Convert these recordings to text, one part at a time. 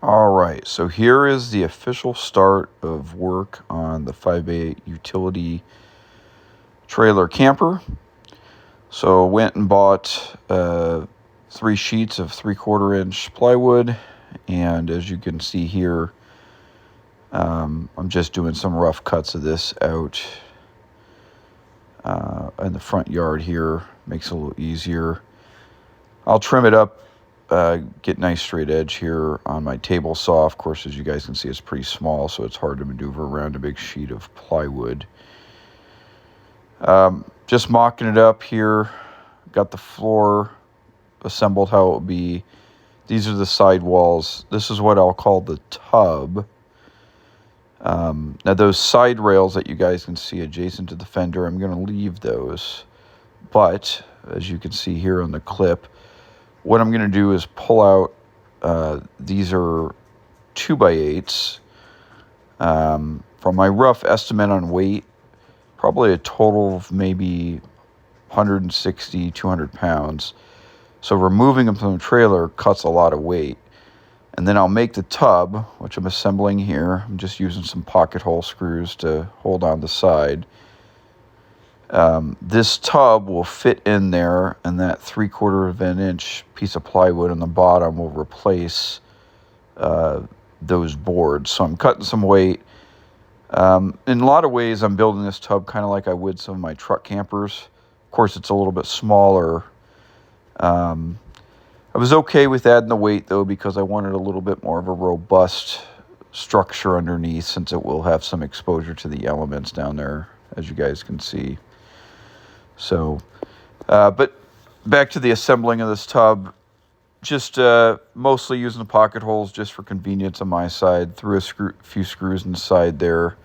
All right, so here is the official start of work on the 5x8 utility trailer camper. So went and bought 3 sheets of 3/4-inch plywood, and as you can see here, I'm just doing some rough cuts of this out in the front yard here. Makes it a little easier. I'll trim it up, get nice straight edge here on my table saw. Of course, as you guys can see, it's pretty small, so it's hard to maneuver around a big sheet of plywood. Just mocking it up here. Got the floor assembled how it will be. These are the side walls. This is what I'll call the tub. Now those side rails that you guys can see adjacent to the fender, I'm going to leave those. But as you can see here on the clip, what I'm going to do is pull out, these are 2x8s. From my rough estimate on weight, probably a total of maybe 160, 200 pounds. So removing them from the trailer cuts a lot of weight. And then I'll make the tub, which I'm assembling here. I'm just using some pocket hole screws to hold on the side. This tub will fit in there, and that 3/4-inch piece of plywood on the bottom will replace those boards. So I'm cutting some weight. In a lot of ways, I'm building this tub kind of like I would some of my truck campers. Of course, it's a little bit smaller. I was okay with adding the weight, though, because I wanted a little bit more of a robust structure underneath, since it will have some exposure to the elements down there, as you guys can see. So, but back to the assembling of this tub, just mostly using the pocket holes just for convenience on my side. Threw a few screws inside there.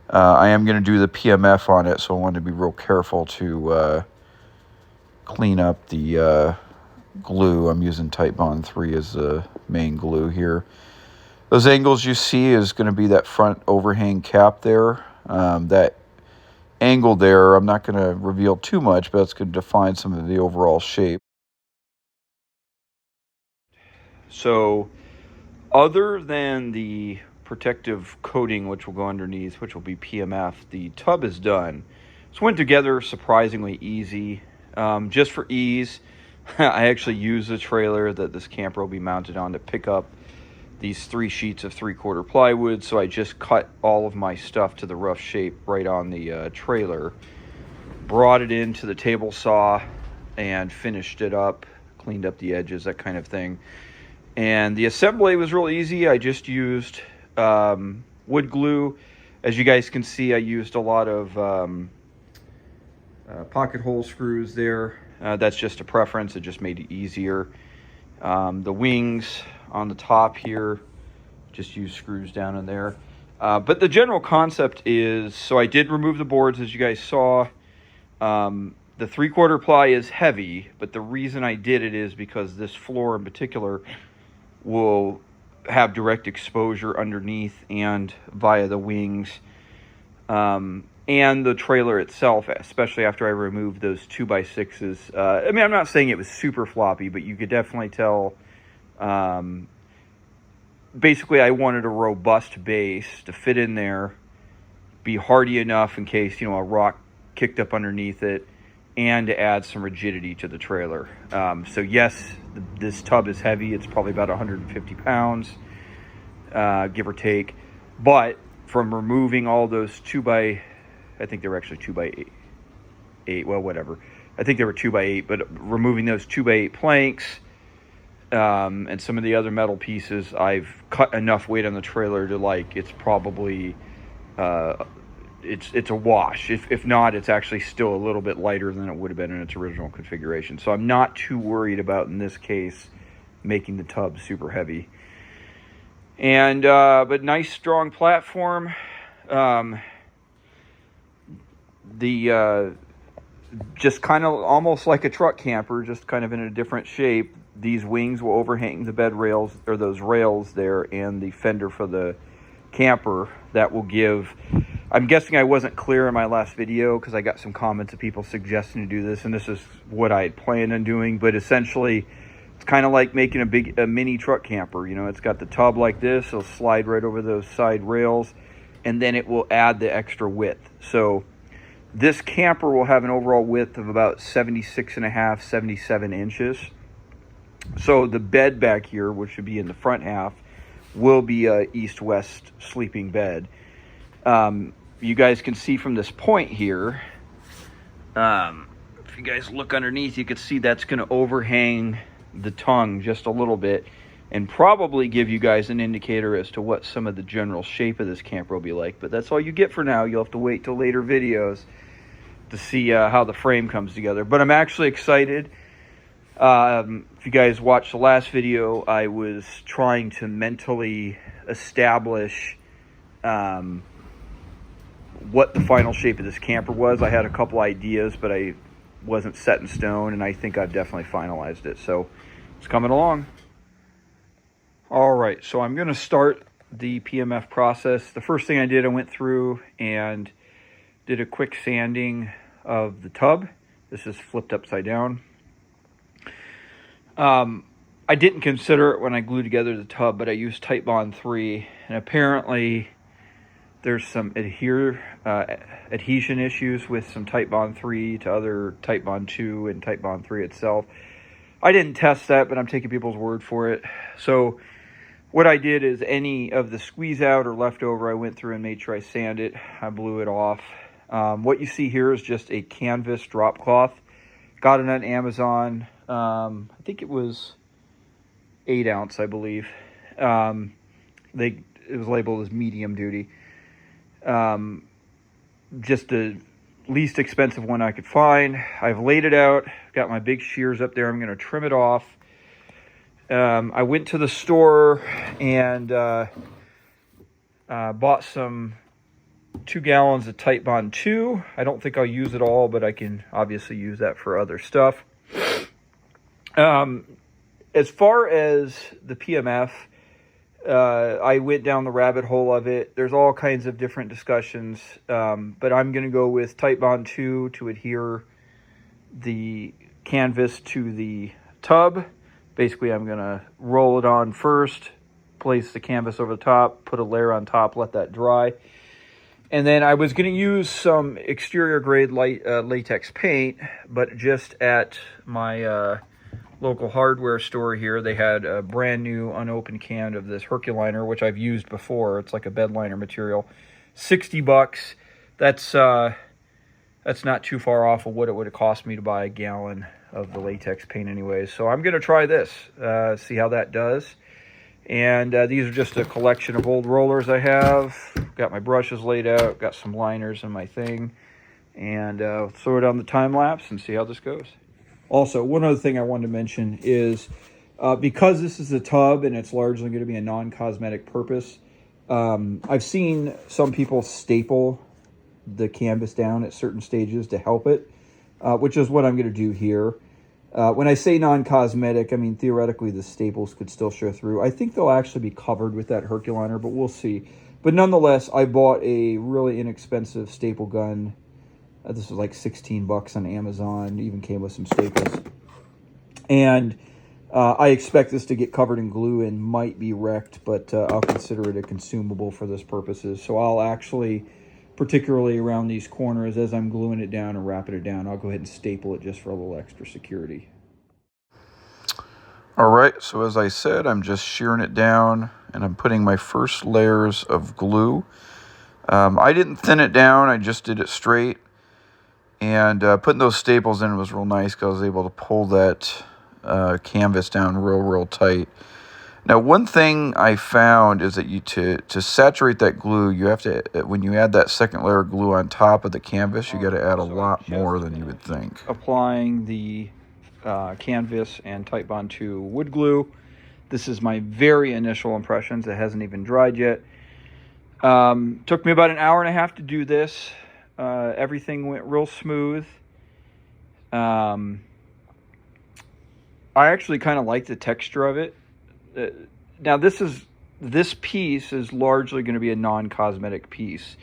I am going to do the PMF on it, so I want to be real careful to clean up the glue. I'm using Titebond 3 as the main glue here. Those angles you see is going to be that front overhang cap there. That angle there, I'm not going to reveal too much, but it's going to define some of the overall shape. So other than the protective coating, which will go underneath, which will be PMF, the tub is done. This went together surprisingly easy. Just for ease, I actually use the trailer that this camper will be mounted on to pick up these 3 sheets of 3/4 plywood. So I just cut all of my stuff to the rough shape right on the trailer, brought it into the table saw and finished it up, cleaned up the edges, that kind of thing. And the assembly was real easy. I just used wood glue. As you guys can see, I used a lot of pocket hole screws there. That's just a preference. It just made it easier. The wings on the top here, just use screws down in there. But the general concept is, so I did remove the boards, as you guys saw. The 3/4 ply is heavy, but the reason I did it is because this floor in particular will have direct exposure underneath and via the wings. And the trailer itself, especially after I removed those 2x6s. I mean, I'm not saying it was super floppy, but you could definitely tell. Basically, I wanted a robust base to fit in there, be hardy enough in case, a rock kicked up underneath it, and to add some rigidity to the trailer. So yes, this tub is heavy. It's probably about 150 pounds, give or take. But from removing all those I think they were actually 2x8. Well, whatever. I think they were 2x8, but removing those 2x8 planks and some of the other metal pieces, I've cut enough weight on the trailer to it's probably it's a wash. If not, it's actually still a little bit lighter than it would have been in its original configuration. So I'm not too worried about, in this case, making the tub super heavy. And but nice strong platform. Just kind of almost like a truck camper, just kind of in a different shape. These wings will overhang the bed rails, or those rails there, and the fender for the camper. That will give, I'm guessing I wasn't clear in my last video because I got some comments of people suggesting to do this, and this is what I had planned on doing. But essentially, It's kind of like making a mini truck camper. You know, it's got the tub like this. It'll slide right over those side rails, and then it will add the extra width. So this camper will have an overall width of about 76.5, 77 inches. So the bed back here, which should be in the front half, will be a east-west sleeping bed. You guys can see from this point here, if you guys look underneath, you can see that's going to overhang the tongue just a little bit and probably give you guys an indicator as to what some of the general shape of this camper will be like. But that's all you get for now. You'll have to wait till later videos to see how the frame comes together. But I'm actually excited. If you guys watched the last video, I was trying to mentally establish what the final shape of this camper was. I had a couple ideas, but I wasn't set in stone, and I think I've definitely finalized it. So it's coming along. All right, so I'm going to start the PMF process. The first thing I did, I went through and did a quick sanding of the tub. This is flipped upside down. I didn't consider it when I glued together the tub, but I used Titebond 3, and apparently there's some adhesion issues with some Titebond 3 to other Titebond 2 and Titebond 3 itself. I didn't test that, but I'm taking people's word for it. So what I did is any of the squeeze out or leftover, I went through and made sure I sanded it. I blew it off. What you see here is just a canvas drop cloth. Got it on Amazon. I think it was 8 ounce, I believe. It was labeled as medium duty. Just the least expensive one I could find. I've laid it out. Got my big shears up there. I'm going to trim it off. I went to the store and bought some 2 gallons of Titebond 2. I don't think I'll use it all, but I can obviously use that for other stuff. As far as the PMF, I went down the rabbit hole of it. There's all kinds of different discussions, but I'm going to go with Titebond 2 to adhere the canvas to the tub. Basically, I'm going to roll it on first, place the canvas over the top, put a layer on top, let that dry. And then I was going to use some exterior grade latex paint, but just at my local hardware store here, they had a brand new unopened can of this Herculiner, which I've used before. It's like a bed liner material. $60. That's not too far off of what it would have cost me to buy a gallon of the latex paint anyways. So I'm going to try this, see how that does. And these are just a collection of old rollers I have. Got my brushes laid out, got some liners in my thing. And throw it on the time lapse and see how this goes. Also, one other thing I wanted to mention is because this is a tub and it's largely going to be a non-cosmetic purpose, I've seen some people staple the canvas down at certain stages to help it, which is what I'm going to do here. When I say non-cosmetic, I mean theoretically the staples could still show through. I think they'll actually be covered with that Herculiner, but we'll see. But nonetheless, I bought a really inexpensive staple gun. This was like $16 on Amazon. It even came with some staples. And I expect this to get covered in glue and might be wrecked, but I'll consider it a consumable for this purposes. So I'll actually, particularly around these corners, as I'm gluing it down and wrapping it down, I'll go ahead and staple it just for a little extra security. All right, so as I said, I'm just shearing it down and I'm putting my first layers of glue. I didn't thin it down, I just did it straight. And putting those staples in was real nice because I was able to pull that canvas down real tight. Now, one thing I found is that to saturate that glue, you have to, when you add that second layer of glue on top of the canvas, you got to add a lot more than you would think. Applying the canvas and Titebond 2 wood glue. This is my very initial impressions. It hasn't even dried yet. Took me about an hour and a half to do this. Everything went real smooth. I actually kind of like the texture of it. Now this piece is largely going to be a non-cosmetic piece.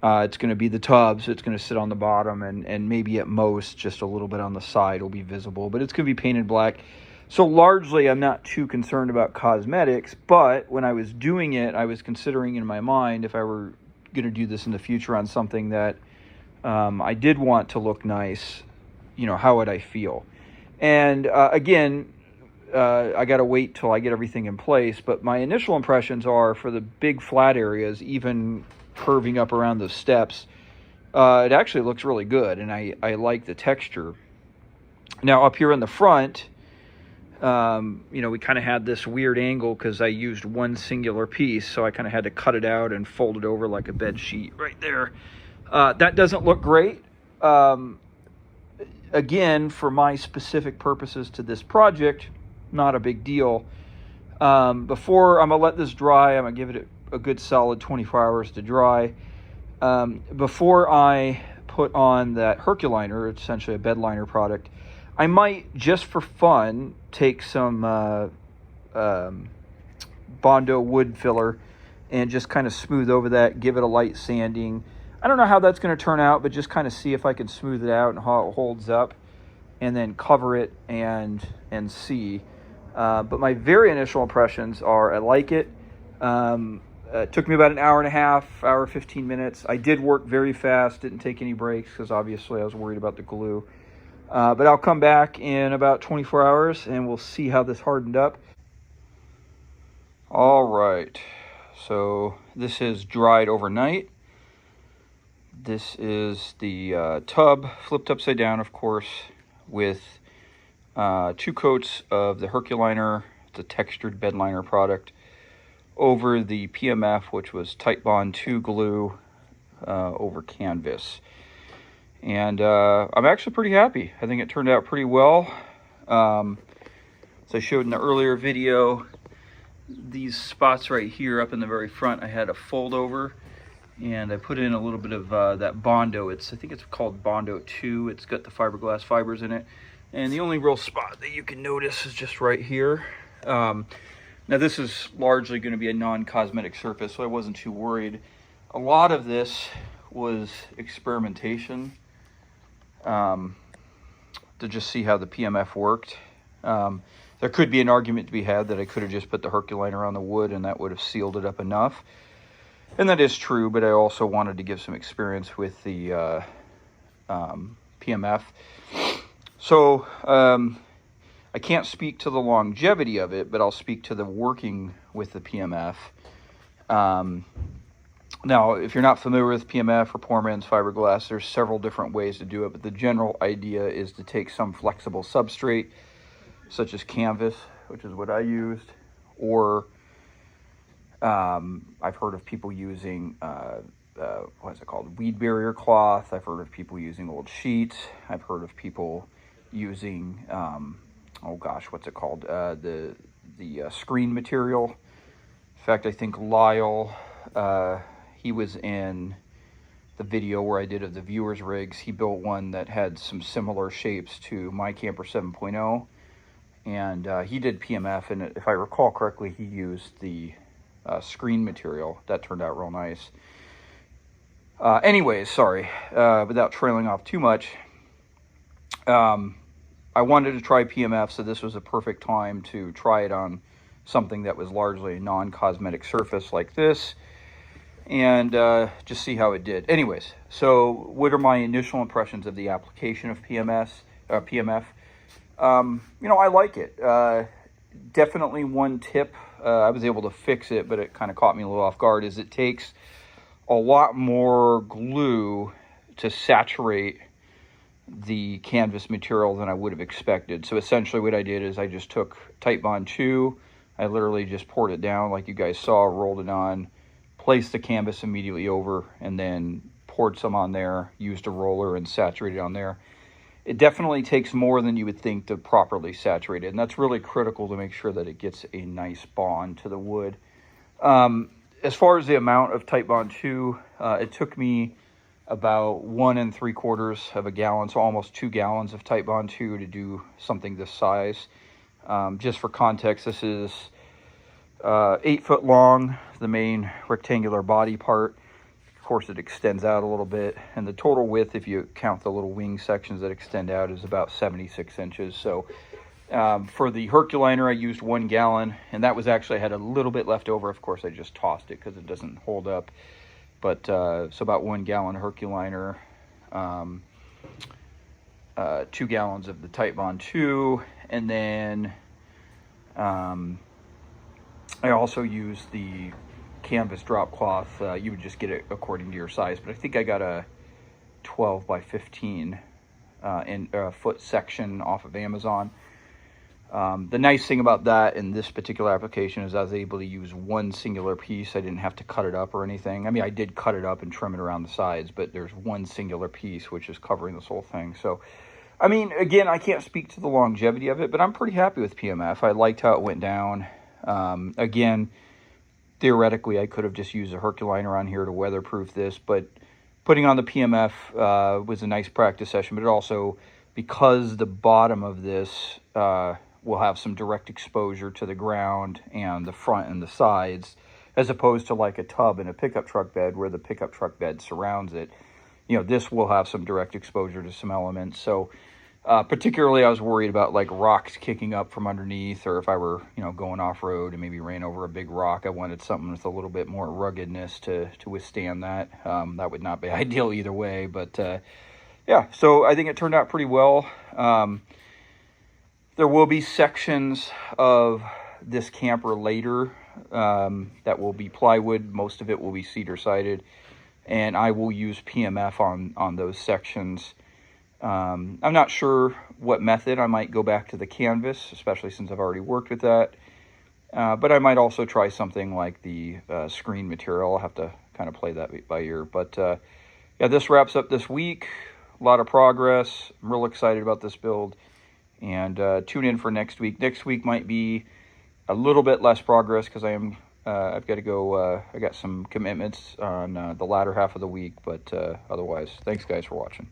It's going to be the tub, so it's going to sit on the bottom and maybe at most just a little bit on the side will be visible, but it's going to be painted black. So largely, I'm not too concerned about cosmetics, but when I was doing it, I was considering in my mind if I were going to do this in the future on something that I did want to look nice, how would I feel? And again, I got to wait till I get everything in place. But my initial impressions are for the big flat areas, even curving up around the steps, it actually looks really good, and I like the texture. Now up here in the front, we kind of had this weird angle because I used one singular piece, so I kind of had to cut it out and fold it over like a bed sheet right there. That doesn't look great. Again, for my specific purposes to this project, not a big deal. Before I'm going to let this dry, I'm going to give it a good solid 24 hours to dry. Before I put on that Herculiner, it's essentially a bed liner product, I might, just for fun, take some Bondo wood filler and just kind of smooth over that, give it a light sanding. I don't know how that's going to turn out, but just kind of see if I can smooth it out and how it holds up, and then cover it and see. But my very initial impressions are I like it. It took me about an hour and a half, hour 15 minutes. I did work very fast, didn't take any breaks because obviously I was worried about the glue. But I'll come back in about 24 hours and we'll see how this hardened up. All right, so this has dried overnight. This is the tub flipped upside down, of course, with 2 coats of the Herculiner, the textured bed liner product, over the PMF, which was Titebond 2 glue over canvas. And I'm actually pretty happy. I think it turned out pretty well. As I showed in the earlier video, these spots right here up in the very front I had a fold over, and I put in a little bit of that Bondo. I think it's called Bondo 2. It's got the fiberglass fibers in it. And the only real spot that you can notice is just right here. Now this is largely going to be a non-cosmetic surface, so I wasn't too worried. A lot of this was experimentation to just see how the PMF worked. There could be an argument to be had that I could have just put the Herculiner on the wood and that would have sealed it up enough. And that is true, but I also wanted to give some experience with the PMF. So I can't speak to the longevity of it, but I'll speak to the working with the PMF. Now, if you're not familiar with PMF or Poor Man's Fiberglass, there's several different ways to do it, but the general idea is to take some flexible substrate, such as canvas, which is what I used, or I've heard of people using, what is it called, weed barrier cloth. I've heard of people using old sheets. I've heard of people using, oh gosh, what's it called, the screen material. In fact, I think Lyle, he was in the video where I did of the viewers rigs. He built one that had some similar shapes to my Camper 7.0, and he did PMF, and if I recall correctly, he used the screen material. That turned out real nice. Anyways, sorry, without trailing off too much, I wanted to try PMF, so this was a perfect time to try it on something that was largely a non-cosmetic surface like this, and just see how it did. Anyways, so what are my initial impressions of the application of PMF? I like it. Definitely one tip, I was able to fix it, but it kind of caught me a little off guard, is it takes a lot more glue to saturate the canvas material than I would have expected. So essentially what I did is I just took Titebond 2, I literally just poured it down like you guys saw, rolled it on, placed the canvas immediately over, and then poured some on there, used a roller and saturated on there. It definitely takes more than you would think to properly saturate it, and that's really critical to make sure that it gets a nice bond to the wood. As far as the amount of Titebond 2, it took me about 1 3/4 of a gallon, so almost 2 gallons of Titebond 2 to do something this size. Just for context, this is 8 foot long, the main rectangular body part. Of course, it extends out a little bit, and the total width, if you count the little wing sections that extend out, is about 76 inches. So For the Herculiner, I used 1 gallon, and that was actually, I had a little bit left over. Of course, I just tossed it because it doesn't hold up. But so about 1 gallon Herculiner, 2 gallons of the Type Bond 2, and then I also use the canvas drop cloth. You would just get it according to your size, but I think I got a 12 by 15 foot section off of Amazon. The nice thing about that in this particular application is I was able to use one singular piece. I didn't have to cut it up or anything. I mean, I did cut it up and trim it around the sides, but there's one singular piece which is covering this whole thing. So, I mean, again, I can't speak to the longevity of it, but I'm pretty happy with PMF. I liked how it went down. Again, theoretically, I could have just used a Herculiner on here to weatherproof this, but putting on the PMF was a nice practice session, but it also, because the bottom of this will have some direct exposure to the ground and the front and the sides, as opposed to like a tub in a pickup truck bed where the pickup truck bed surrounds it. You know, this will have some direct exposure to some elements. So particularly I was worried about like rocks kicking up from underneath, or if I were, you know, going off-road and maybe ran over a big rock, I wanted something with a little bit more ruggedness to withstand that. That would not be ideal either way, but yeah, so I think it turned out pretty well. There will be sections of this camper later that will be plywood. Most of it will be cedar sided, and I will use PMF on those sections. I'm not sure what method. I might go back to the canvas, especially since I've already worked with that. But I might also try something like the screen material. I'll have to kind of play that by ear. But yeah, this wraps up this week. A lot of progress. I'm real excited about this build. And tune in for next week. Next week might be a little bit less progress because I've got to go. I got some commitments on the latter half of the week. But otherwise, thanks guys for watching.